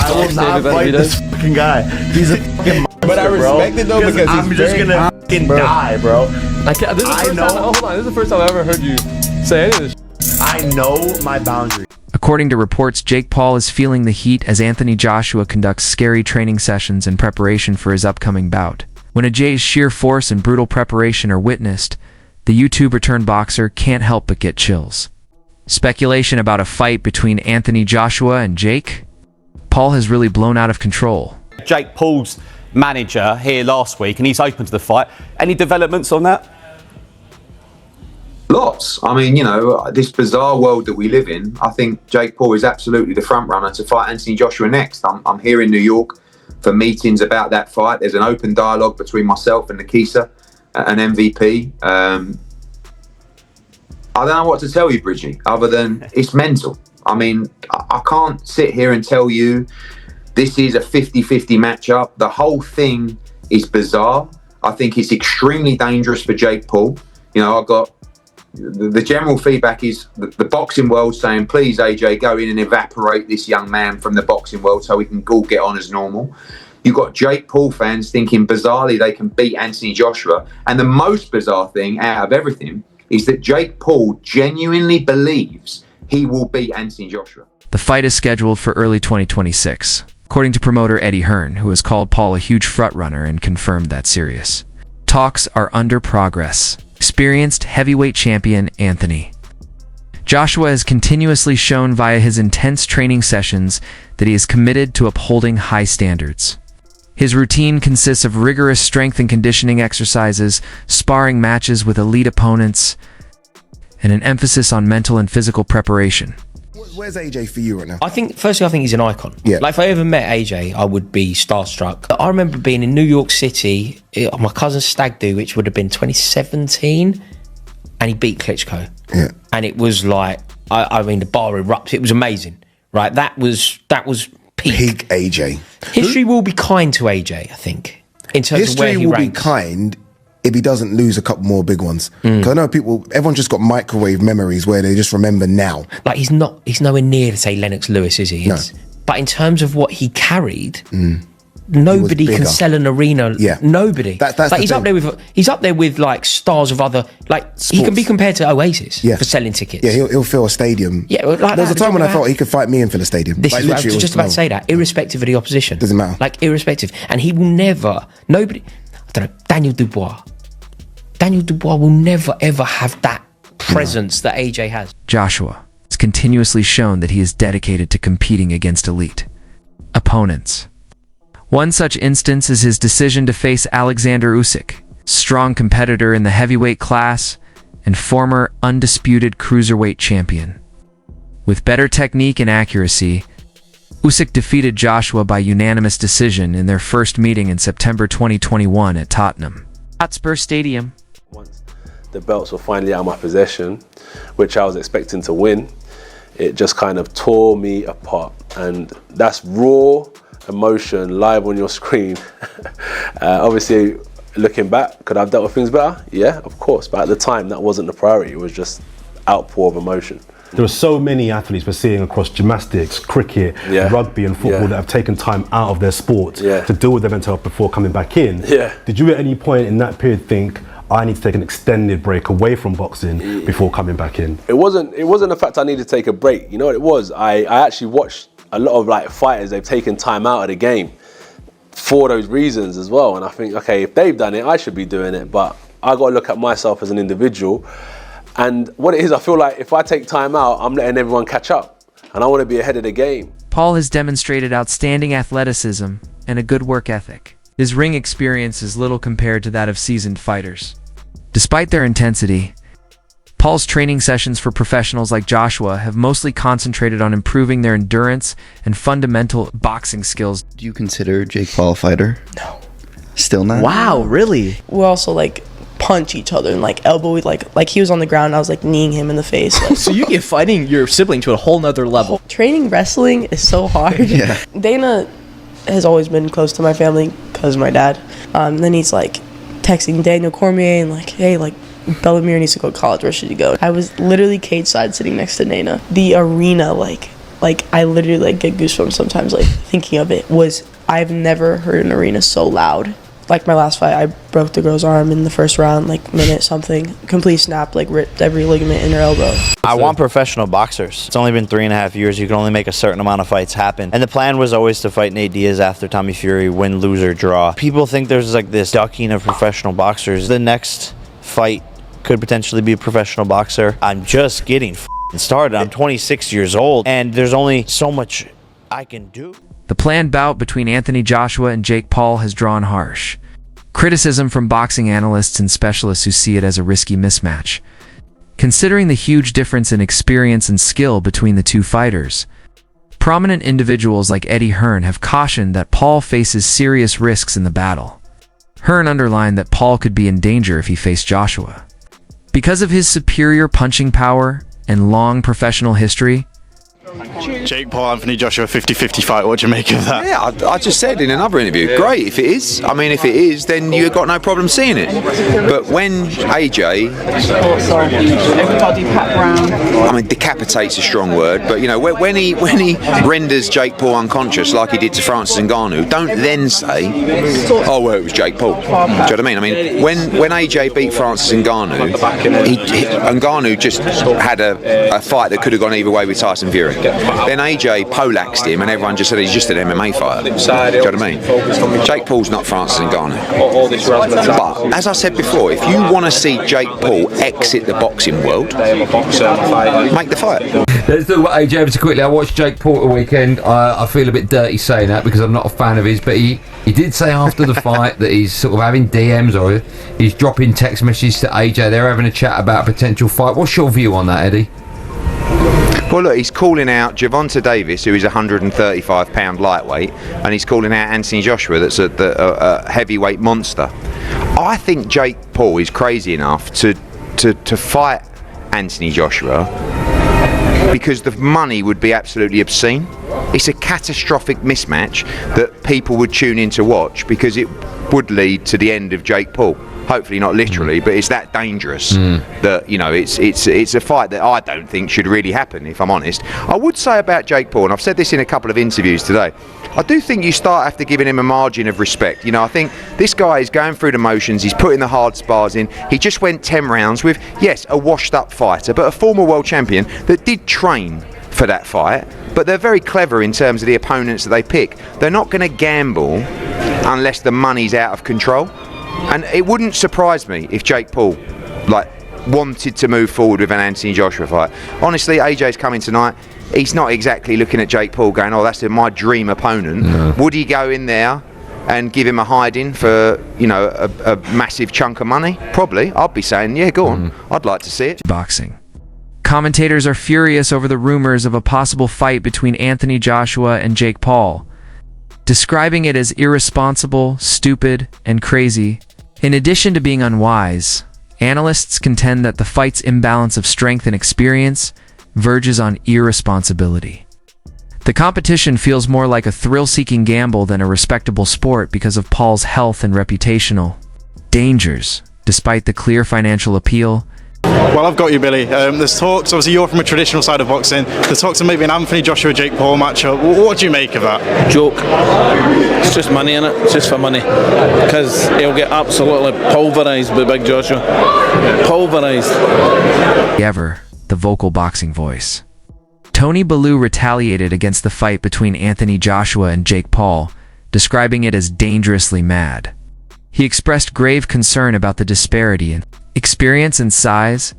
I will not fight this fucking guy. He's a fucking monster, but I respect it though because I'm just gonna fucking die, bro. This is the first time I ever heard you say any of this. I know my boundary. According to reports, Jake Paul is feeling the heat as Anthony Joshua conducts scary training sessions in preparation for his upcoming bout. When Ajay's sheer force and brutal preparation are witnessed, the YouTuber-turned-boxer can't help but get chills. Speculation about a fight between Anthony Joshua and Jake? Paul has really blown out of control. Jake Paul's manager here last week, and he's open to the fight. Any developments on that? Lots. I mean, you know, this bizarre world that we live in, I think Jake Paul is absolutely the front runner to fight Anthony Joshua next. I'm here in New York for meetings about that fight. There's an open dialogue between myself and Nikisa, an MVP. I don't know what to tell you, Bridgie, other than it's mental. I mean, I can't sit here and tell you this is a 50-50 matchup. The whole thing is bizarre. I think it's extremely dangerous for Jake Paul. You know, I've got the general feedback is the boxing world saying, please, AJ, go in and evaporate this young man from the boxing world so we can all get on as normal. You've got Jake Paul fans thinking bizarrely they can beat Anthony Joshua. And the most bizarre thing out of everything is that Jake Paul genuinely believes he will beat Anthony Joshua. The fight is scheduled for early 2026, according to promoter Eddie Hearn, who has called Paul a huge frontrunner and confirmed that serious. Talks are under progress. Experienced heavyweight champion Anthony Joshua has continuously shown via his intense training sessions that he is committed to upholding high standards. His routine consists of rigorous strength and conditioning exercises, sparring matches with elite opponents, and an emphasis on mental and physical preparation. Where's AJ for you right now? I think he's an icon. Yeah. Like if I ever met AJ, I would be starstruck. I remember being in New York City, my cousin's stag do, which would have been 2017, and he beat Klitschko. Yeah. And it was like, I mean, the bar erupted. It was amazing, right? That was peak AJ. History will be kind to AJ, I think, in terms of where he ranks. History will be kind if he doesn't lose a couple more big ones. Because I know everyone just got microwave memories where they just remember now. Like he's nowhere near to say Lennox Lewis, is he? No. But in terms of what he carried, nobody can sell an arena. Yeah. Nobody. That's like the he's up there with like stars of other, like sports. He can be compared to Oasis for selling tickets. Yeah, he'll fill a stadium. Yeah, like there was a time when I felt he could fight me and fill a stadium. I was just about to say that, irrespective of the opposition. Doesn't matter. Like irrespective. And he will never, nobody, I don't know, Daniel Dubois will never ever have that presence that AJ has. Joshua has continuously shown that he is dedicated to competing against elite opponents. One such instance is his decision to face Alexander Usyk, strong competitor in the heavyweight class and former undisputed cruiserweight champion. With better technique and accuracy, Usyk defeated Joshua by unanimous decision in their first meeting in September 2021 at Tottenham Hotspur Stadium. Once the belts were finally out of my possession, which I was expecting to win, it just kind of tore me apart. And that's raw emotion live on your screen. Obviously, looking back, could I have dealt with things better? Yeah, of course. But at the time, that wasn't the priority. It was just outpour of emotion. There are so many athletes we're seeing across gymnastics, cricket, rugby and football that have taken time out of their sport to deal with their mental health before coming back in. Did you at any point in that period think, I need to take an extended break away from boxing before coming back in? It wasn't the fact I needed to take a break. You know what it was? I actually watched a lot of like fighters, they've taken time out of the game for those reasons as well. And I think, okay, if they've done it, I should be doing it. But I got to look at myself as an individual. And what it is, I feel like if I take time out, I'm letting everyone catch up. And I want to be ahead of the game. Paul has demonstrated outstanding athleticism and a good work ethic. His ring experience is little compared to that of seasoned fighters. Despite their intensity, Paul's training sessions for professionals like Joshua have mostly concentrated on improving their endurance and fundamental boxing skills. Do you consider Jake Paul a fighter? No. Still not? Wow, really? We also like punch each other and like elbow, like he was on the ground, I was like kneeing him in the face. Like. So you get fighting your sibling to a whole nother level. Training wrestling is so hard. Yeah. Dana has always been close to my family because of my dad. Then he's like texting Daniel Cormier and like, hey, like Bellamere needs to go to college, where should you go? I was literally cage side sitting next to Dana. The arena like like I literally like get goosebumps sometimes like thinking of it, was I've never heard an arena so loud. Like my last fight, I broke the girl's arm in the first round, like minute something, complete snap, like ripped every ligament in her elbow. I want professional boxers. It's only been 3.5 years. You can only make a certain amount of fights happen. And the plan was always to fight Nate Diaz after Tommy Fury, win, lose, or draw. People think there's like this ducking of professional boxers. The next fight could potentially be a professional boxer. I'm just getting started. I'm 26 years old, and there's only so much I can do. The planned bout between Anthony Joshua and Jake Paul has drawn harsh criticism from boxing analysts and specialists who see it as a risky mismatch. Considering the huge difference in experience and skill between the two fighters, prominent individuals like Eddie Hearn have cautioned that Paul faces serious risks in the battle. Hearn underlined that Paul could be in danger if he faced Joshua. Because of his superior punching power and long professional history, Jake Paul, Anthony Joshua, 50-50 fight. What do you make of that? Yeah, I just said in another interview, great if it is. I mean, if it is, then you've got no problem seeing it. But when AJ, I mean, decapitate's a strong word, but you know, when he renders Jake Paul unconscious like he did to Francis Ngannou, don't then say, oh well, it was Jake Paul. Do you know what I mean? I mean, when AJ beat Francis Ngannou, Ngannou just had a fight that could have gone either way with Tyson Fury. Then AJ poleaxed him and everyone just said he's just an MMA fighter. Do you know what I mean? Jake Paul's not Francis Ngannou. But, as I said before, if you want to see Jake Paul exit the boxing world, make the fight. Let's talk about AJ ever so quickly. I watched Jake Paul the weekend. I feel a bit dirty saying that because I'm not a fan of his, but he did say after the fight that he's sort of having DMs or he's dropping text messages to AJ. They're having a chat about a potential fight. What's your view on that, Eddie? Well, look, he's calling out Gervonta Davis, who is a 135-pound lightweight, and he's calling out Anthony Joshua, that's a heavyweight monster. I think Jake Paul is crazy enough to fight Anthony Joshua because the money would be absolutely obscene. It's a catastrophic mismatch that people would tune in to watch because it would lead to the end of Jake Paul. Hopefully not literally, but it's that dangerous that, you know, it's a fight that I don't think should really happen, if I'm honest. I would say about Jake Paul, and I've said this in a couple of interviews today, I do think you start after giving him a margin of respect. You know, I think this guy is going through the motions, he's putting the hard spars in. He just went 10 rounds with, yes, a washed up fighter, but a former world champion that did train for that fight. But they're very clever in terms of the opponents that they pick. They're not going to gamble unless the money's out of control. And it wouldn't surprise me if Jake Paul wanted to move forward with an Anthony Joshua fight. Honestly, AJ's coming tonight. He's not exactly looking at Jake Paul going, oh, that's my dream opponent. No. Would he go in there and give him a hiding for, you know, a massive chunk of money? Probably. I'd be saying, yeah, go on. I'd like to see it. Boxing. Commentators are furious over the rumors of a possible fight between Anthony Joshua and Jake Paul, describing it as irresponsible, stupid, and crazy. In addition to being unwise, analysts contend that the fight's imbalance of strength and experience verges on irresponsibility. The competition feels more like a thrill-seeking gamble than a respectable sport because of Paul's health and reputational dangers, despite the clear financial appeal. Well, I've got you, Billy. There's talks, obviously you're from a traditional side of boxing, there's talks of maybe an Anthony Joshua Jake Paul matchup. What do you make of that? Joke. It's just money, innit? It's just for money. Because he'll get absolutely pulverised by Big Joshua. Pulverised. Ever, the vocal boxing voice. Tony Bellew retaliated against the fight between Anthony Joshua and Jake Paul, describing it as dangerously mad. He expressed grave concern about the disparity in experience and size,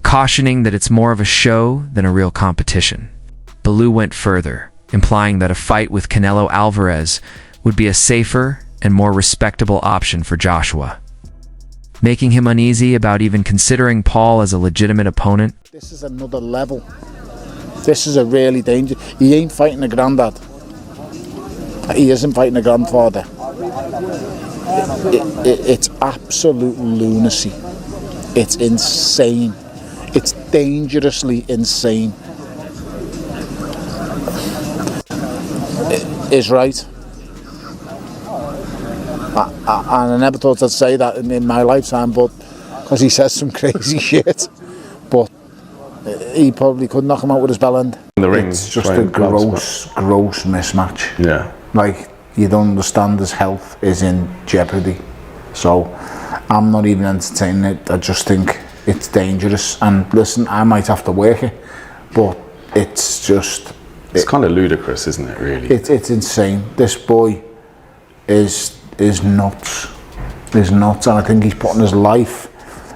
cautioning that it's more of a show than a real competition. Bellew went further, implying that a fight with Canelo Alvarez would be a safer and more respectable option for Joshua, making him uneasy about even considering Paul as a legitimate opponent. This is another level. This is a really dangerous. He ain't fighting a granddad. He isn't fighting a grandfather. It's absolute lunacy. It's insane. It's dangerously insane. Is right. And I never thought I'd say that in my lifetime, but because he says some crazy shit. But he probably could knock him out with his bell end. the ring. It's just a gross mismatch. Yeah. Like, you don't understand his health is in jeopardy. So I'm not even entertaining it. I just think it's dangerous. And listen, I might have to work it, but it's just... It's kind of ludicrous, isn't it, really? It's insane. This boy is nuts. Is nuts, and I think he's putting his life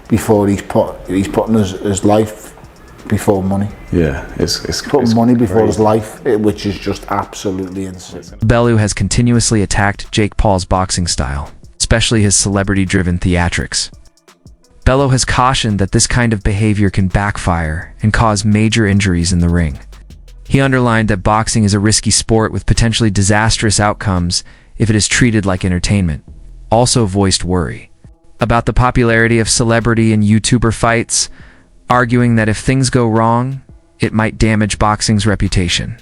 before he's putting his life before money. Yeah, it's putting money before crazy. his life, which is just absolutely insane. Bellew has continuously attacked Jake Paul's boxing style, especially his celebrity-driven theatrics. Bellew has cautioned that this kind of behavior can backfire and cause major injuries in the ring. He underlined that boxing is a risky sport with potentially disastrous outcomes if it is treated like entertainment. Also voiced worry about the popularity of celebrity and YouTuber fights, arguing that if things go wrong, it might damage boxing's reputation.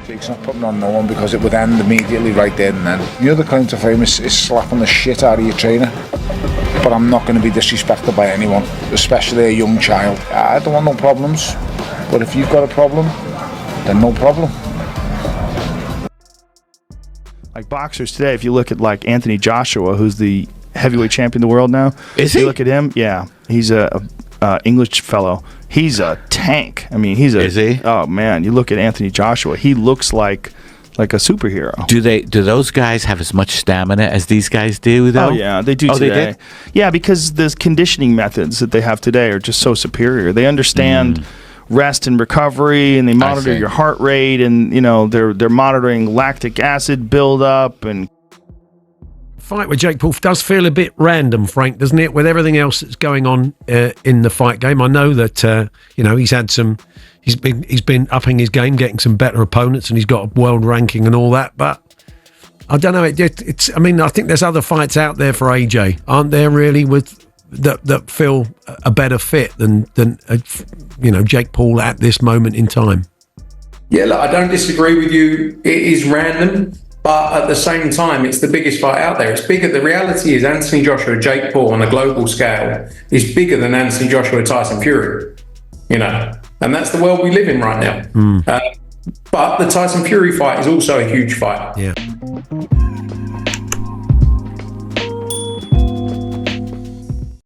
Jake's not putting on no one because it would end immediately right there and then. The other claim to fame is slapping the shit out of your trainer. But I'm not going to be disrespected by anyone, especially a young child. I don't want no problems, but if you've got a problem, then no problem. Like boxers today, if you look at like Anthony Joshua, who's the heavyweight champion of the world now. Is he? You look at him, yeah. He's a English fellow. He's a tank. I mean, Is he? Oh man, you look at Anthony Joshua. He looks like a superhero. Do those guys have as much stamina as these guys do, though? Oh yeah, they do They today. did? Yeah, because the conditioning methods that they have today are just so superior. They understand rest and recovery, and they monitor see. your heart rate, and they're monitoring lactic acid buildup and. Fight with Jake Paul does feel a bit random, Frank, doesn't it? With everything else that's going on in the fight game, I know that he's had some. He's been upping his game, getting some better opponents, and he's got a world ranking and all that. But I don't know. It's. I mean, I think there's other fights out there for AJ, aren't there? Really, with that feel a better fit than Jake Paul at this moment in time. Yeah, look, I don't disagree with you. It is random. But at the same time, it's the biggest fight out there. It's bigger. The reality is Anthony Joshua, Jake Paul on a global scale is bigger than Anthony Joshua, Tyson Fury. And that's the world we live in right now. But the Tyson Fury fight is also a huge fight. Yeah.